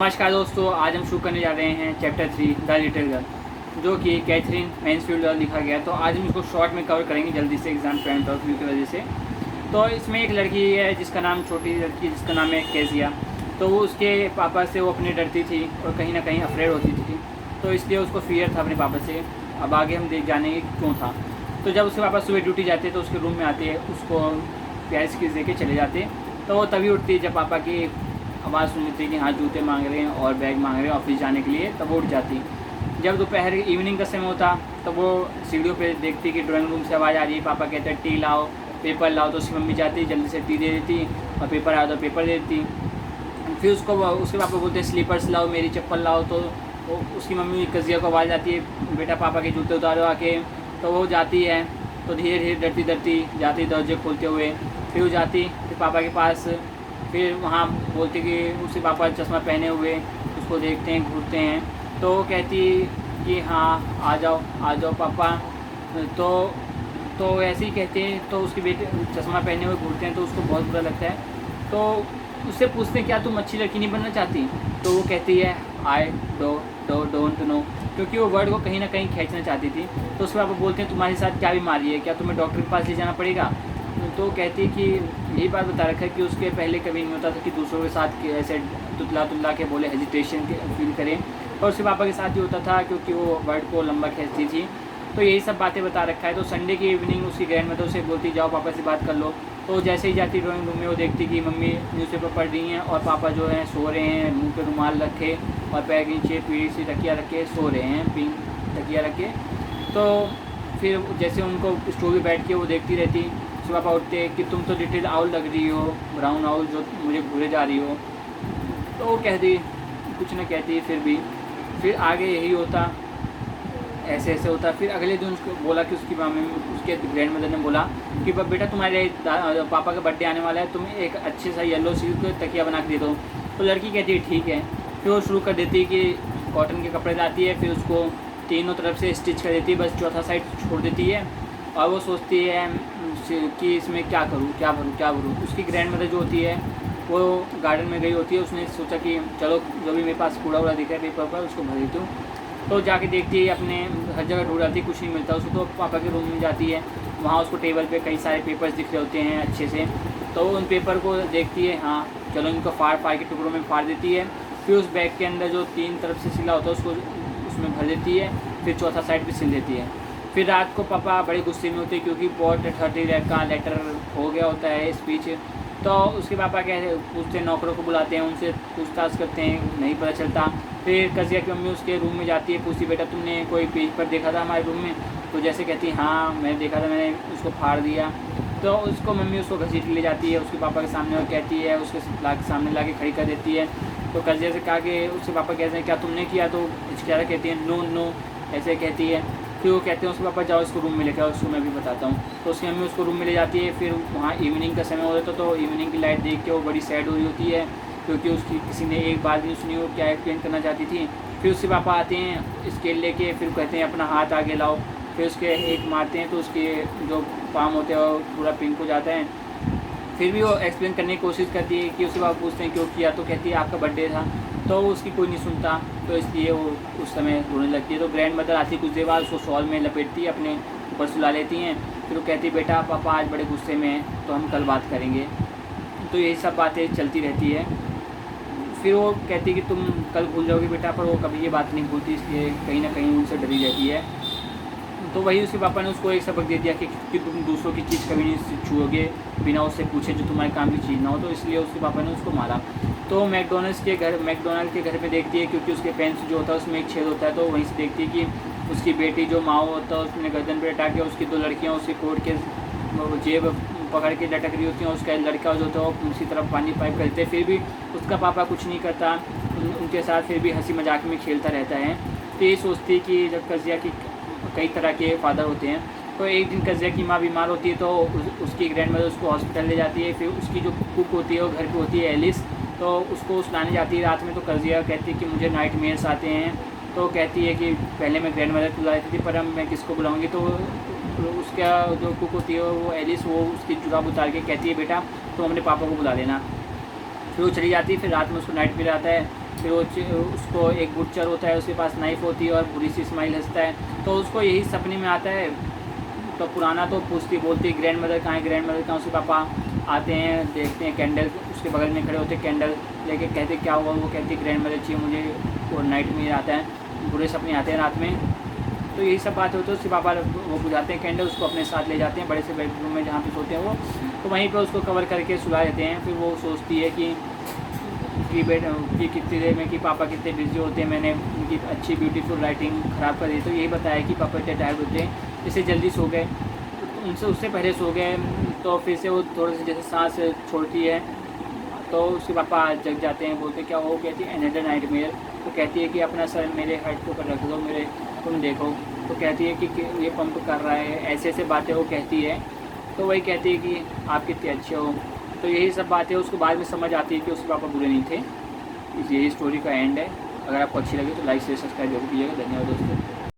नमस्कार दोस्तों, आज हम शुरू करने जा रहे हैं चैप्टर 3 द लिटिल गर्ल, जो कि कैथरीन मैन्सफील्ड द्वारा लिखा गया। तो आज हम इसको शॉर्ट में कवर करेंगे जल्दी से एग्जाम पॉइंट ऑफ व्यू की वजह से। तो इसमें एक लड़की है जिसका नाम, छोटी लड़की जिसका नाम है केजिया। तो वो उसके पापा से वो अपनी डरती थी और कहीं ना कहीं अफ्रेड होती थी, तो इसलिए उसको फियर था अपने पापा से। अब आगे हम देख जानेंगे क्यों था। तो जब उसके पापा सुबह ड्यूटी जाते तो उसके रूम में आते, उसको प्यार से दे के चले जाते। तो वो तभी उठती जब पापा की आवाज़ सुनी थी कि हाँ जूते मांग रहे हैं और बैग मांग रहे हैं ऑफिस जाने के लिए, तब वो उठ जाती। जब दोपहर इवनिंग का समय होता तब वो सीढ़ियों पे देखती कि ड्राइंग रूम से आवाज़ आ रही है। पापा कहते हैं टी लाओ, पेपर लाओ, तो उसकी मम्मी जाती जल्दी से टी दे देती और पेपर आया तो पेपर दे देती। फिर उसके पापा बोलते हैं स्लीपर्स लाओ, मेरी चप्पल लाओ, तो उसकी मम्मी कजिया को आवाज़ आती है बेटा पापा के जूते उतारो आके। तो वो जाती है, तो धीरे धीरे डरती डरती जाती दरवाजे खोलते हुए। फिर वो जाती फिर पापा के पास, फिर वहाँ बोलते कि उसके पापा चश्मा पहने हुए उसको देखते हैं, घूरते हैं। तो वो कहती कि हाँ आ जाओ पापा। तो ऐसे ही कहते हैं। तो उसके बेटे चश्मा पहने हुए घूरते हैं तो उसको बहुत बुरा लगता है। तो उससे पूछते हैं क्या तुम अच्छी लड़की नहीं बनना चाहती? तो वो कहती है आई डोंट नो, क्योंकि वो वर्ड को कहीं ना कहीं खींचना चाहती थी। तो उसके पापा बोलते हैं तुम्हारे साथ क्या बीमारी है, क्या तुम्हें डॉक्टर के पास ले जाना पड़ेगा? तो कहती है कि यही बात बता रखा है कि उसके पहले कभी नहीं होता था कि दूसरों के साथ ऐसे तुतला के बोले, हेजिटेशन फील करें। और उसके पापा के साथ ही होता था क्योंकि वो वर्ड को लंबा खींचती थी। तो यही सब बातें बता रखा है। तो संडे की इवनिंग उसकी ग्रैंड मदर उसे बोलती जाओ पापा से बात कर लो। तो जैसे ही जाती ड्राइंग रूम में, वो देखती कि मम्मी न्यूज़पेपर पढ़ रही हैं और पापा जो है सो रहे हैं, मुंह पे रुमाल रखे और पैर के नीचे पीढ़ी सी तकिया रखे सो रहे हैं, पिंक तकिया रखे। तो फिर जैसे उनको स्टोर पे बैठ के वो देखती रहती। उसके पापा उठते कि तुम तो लिटिल आउल लग रही हो, ब्राउन आउल जो मुझे घूरे जा रही हो। तो वो कहती, कुछ ना कहती। फिर आगे यही होता, ऐसे होता। फिर अगले दिन उसको बोला कि उसकी मम्मी, उसके ग्रैंड मदर ने बोला कि बेटा तुम्हारे पापा का बर्थडे आने वाला है, तुम एक अच्छे सा येलो सिल्क तकिया बना के दे दो। तो लड़की कहती है ठीक है। फिर वो शुरू कर देती कि कॉटन के कपड़े लाती है, फिर उसको तीनों तरफ से स्टिच कर देती है, बस चौथा साइड छोड़ देती है। और वो सोचती है कि इसमें क्या भरूँ। उसकी ग्रैंड मदर जो होती है वो गार्डन में गई होती है। उसने सोचा कि चलो जो भी मेरे पास कूड़ा दिख रहा है पेपर पर उसको भर देती हूँ। तो जाके देखती है अपने हर जगह ढूंढती, कुछ नहीं मिलता उसको। तो पापा के रूम में जाती है, वहाँ उसको टेबल पे कई सारे पेपर्स दिख रहे होते हैं अच्छे से। तो उन पेपर को देखती है, हाँ चलो इनको फाड़ के टुकड़ों में फाड़ देती है। फिर उस बैग के अंदर जो 3 तरफ से सिला होता है उसको उसमें भर देती है, फिर चौथा साइड भी सिल देती है। फिर रात को पापा बड़े गुस्से में होते हैं क्योंकि बहुत 30 का लेटर हो गया होता है स्पीच। तो उसके पापा कहते पूछते, नौकरों को बुलाते हैं, उनसे पूछताछ करते हैं, नहीं पता चलता। फिर कजिया की मम्मी उसके रूम में जाती है, पूछती बेटा तुमने कोई पेपर देखा था हमारे रूम में? तो जैसे कहती हाँ मैंने देखा था, मैंने उसको फाड़ दिया। तो उसको मम्मी उसको घसीट ले जाती है उसके पापा के सामने और कहती है, उसके सामने ला के खड़ी कर देती है। तो कजिया से कहा कि उसके पापा कहते हैं क्या तुमने किया? तो हिचकिचारा कहती है नो ऐसे कहती है। फिर वो कहते हैं उसके पापा जाओ इसको रूम में लेकर, उसको मैं भी बताता हूँ। तो उसकी मम्मी उसको रूम में ले जाती है। फिर वहाँ इवनिंग का समय हो जाता तो इवनिंग की लाइट देख के वो बड़ी सैड हुई होती है क्योंकि उसकी किसी ने एक बात नहीं सुनी, वो क्या एक्सप्लेन करना चाहती थी। फिर उसके पापा आते हैं स्केल लेके, फिर कहते हैं अपना हाथ आगे लाओ। फिर उसके एक मारते हैं तो उसके जो पाम होते हैं वो पूरा पिंक हो जाता है। फिर भी वो एक्सप्लेन करने की कोशिश करती है कि उसके पापा पूछते हैं क्यों किया, तो कहती है आपका बर्थडे था। तो उसकी कोई नहीं सुनता, तो इसलिए वो उस समय रोने लगती है। तो ग्रैंड मदर आती कुछ देर बाद, उसको शॉल में लपेटती है, अपने ऊपर सुला लेती हैं। फिर वो कहती है बेटा पापा आज बड़े गुस्से में हैं तो हम कल बात करेंगे। तो यही सब बातें चलती रहती है। फिर वो कहती है कि तुम कल भूल जाओगे बेटा, पर वो कभी ये बात नहीं भूलती, इसलिए कहीं ना कहीं उनसे डरी रहती है। तो वही उसके पापा ने उसको एक सबक दे दिया कि तुम दूसरों की चीज़ कभी नहीं छुओगे बिना उससे पूछे, जो तुम्हारे काम की चीज़ ना हो। तो इसलिए उसके पापा ने उसको मारा। तो मैकडोनल्ड के घर पे देखती है क्योंकि उसके पेंस जो होता है उसमें एक छेद होता है। तो वहीं से देखती है कि उसकी बेटी जो माओ होता है उसने गर्दन पर लटा के, उसकी 2 लड़कियाँ उसके कोट के जेब पकड़ के लटक रही होती हैं। उसका लड़का जो होता है वो उसी तरफ पानी पाइप करते हैं, फिर भी उसका पापा कुछ नहीं करता उनके साथ, फिर भी हंसी मजाक में खेलता रहता है। तो ये सोचती है कि जब कजिया की कई तरह के फादर होते हैं। तो एक दिन कजिया की माँ बीमार होती है तो उसकी ग्रैंड मदर उसको हॉस्पिटल ले जाती है। फिर उसकी जो कुक होती है वो घर पे होती है एलिस, तो उसको सुलाने जाती है रात में। तो कजिया कहती है कि मुझे नाइट मेयर्स आते हैं। तो कहती है कि पहले मैं ग्रैंड मदर को बुला देती थी पर अब मैं किसको बुलाऊँगी? तो उसका जो कुक होती है वो एलिस, वो उसकी जुराब उतार के कहती है बेटा तुम अपने पापा को बुला लेना। फिर वो चली जाती है। फिर रात में उसको नाइट मेयर आता है। फिर वो उसको एक बुटचर होता है, उसके पास नाइफ़ होती है और बुरी सी स्माइल हंसता है, तो उसको यही सपने में आता है। तो पुराना तो पूछती बोलती ग्रैंड मदर कहाँ है, ग्रैंड मदर कहाँ। उसके पापा आते हैं, देखते हैं कैंडल उसके बगल में खड़े होते, कैंडल लेके कहते क्या हुआ। वो कहती ग्रैंड मदर चाहिए मुझे, और नाइट में आता है, बुरे सपने आते हैं रात में। तो यही सब बात होती है। उसके पापा वो बुझाते हैं कैंडल, उसको अपने साथ ले जाते हैं बड़े से बेडरूम में जहाँ पे सोते हैं वो, तो वहीं पर उसको कवर करके सुला देते हैं। फिर वो सोचती है कि कितनी देर में कि पापा कितने बिजी होते हैं, मैंने उनकी अच्छी ब्यूटीफुल राइटिंग ख़राब कर दी। तो यही बताया कि पापा इतने टायर्ड होते हैं, इससे जल्दी सो गए, उनसे उससे पहले सो गए। तो फिर से वो थोड़ी सी जैसे सांस छोड़ती है, तो उसके पापा जग जाते हैं, बोलते क्या हो। कहती है अनदर नाइटमेयर। तो कहती है कि अपना सर मेरे हेड के ऊपर रख दो, मेरे तुम देखो। तो कहती है कि ये पंप कर रहा है, ऐसे ऐसे बातें वो कहती है। तो वही कहती है कि आप कितने अच्छे हो। तो यही सब बातें उसको बाद में समझ आती है कि उसके पापा बुरे नहीं थे। यही स्टोरी का एंड है। अगर आपको अच्छी लगे तो लाइक शेयर सब्सक्राइब जरूर कीजिएगा। धन्यवाद दोस्तों।